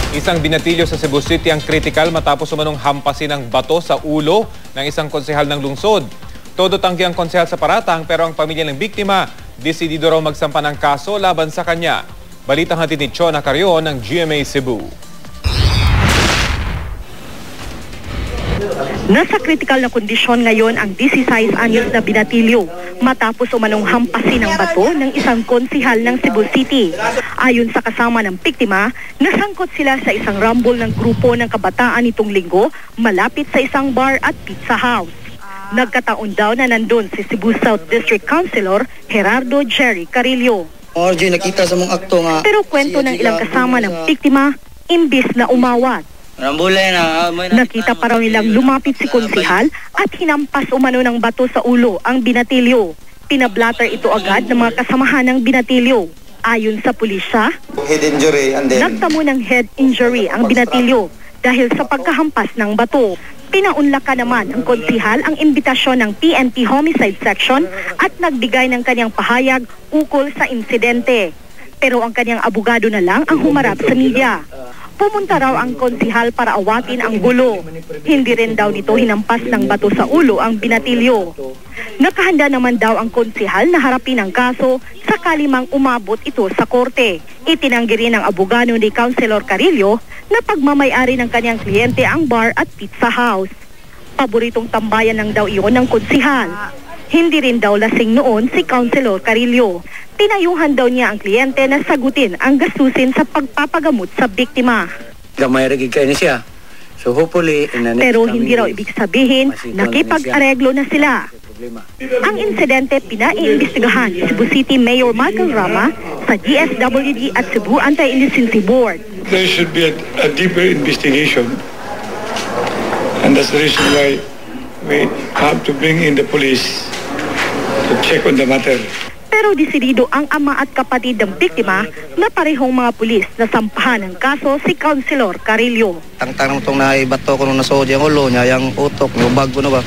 Isang binatilyo sa Cebu City ang kritikal matapos umanong hampasin ng bato sa ulo ng isang konsehal ng lungsod. Todo tanggi ang konsehal sa paratang pero ang pamilya ng biktima desidido raw magsampa ng kaso laban sa kanya. Balitang hatid ni Chona Carrion ng GMA Cebu. Nasa kritikal na kondisyon ngayon ang 16 anyos na binatilyo matapos umanong hampasin ng bato ng isang konsehal ng Cebu City. Ayon sa kasama ng biktima, nasangkot sila sa isang rumble ng grupo ng kabataan nitong linggo malapit sa isang bar at pizza house. Nagkataon daw na nandun si Cebu South District Councilor Gerardo Jerry Carillo. Nakita sa mong akto nga. Pero kwento ng ilang kasama ng biktima, imbis na umawat. Nakita pa raw nilang lumapit si konsehal at hinampas umano ng bato sa ulo ang binatilyo. Pinablatter ito agad ng mga kasamahan ng binatilyo. Ayon sa pulisya, Head injury and then nagtamo ng head injury ang binatilyo dahil sa pagkahampas ng bato. Pinaunlakan naman ng konsehal ang imbitasyon ng PNP Homicide Section at nagbigay ng kanyang pahayag ukol sa insidente. Pero ang kanyang abogado na lang ang humarap sa media. Pumunta raw ang konsehal para awatin ang gulo. Hindi rin daw nito hinampas ng bato sa ulo ang binatilyo. Nakahanda naman daw ang konsehal na harapin ang kaso sakali mang umabot ito sa korte. Itinanggi rin ng abogado ni Councilor Carillo na pagmamay-ari ng kanyang kliyente ang bar at pizza house. Paboritong tambayan lang daw iyon ng konsehal. Hindi rin daw lasing noon si Councilor Carillo. Pinayuhan daw niya ang kliyente na sagutin ang gastusin sa pagpapagamot sa biktima. gamay ragig kayo na siya. So hopefully in the next Pero hindi raw ibig sabihin nakipag-areglo na sila. Ang insidente pinaiimbestigahan ni Cebu City Mayor Michael Rama sa DSWD at Cebu Anti-Indecency Board. There should be a deeper investigation, and that's the reason why we have to bring in the police to check on the matter. Pero desidido ang ama at kapatid ng biktima na parehong mga pulis na sampahan ng kaso si Councilor Carillo. Tang-tang itong naibato ko nung nasood yung ulo niya, yung utok, yung bag ko na ba.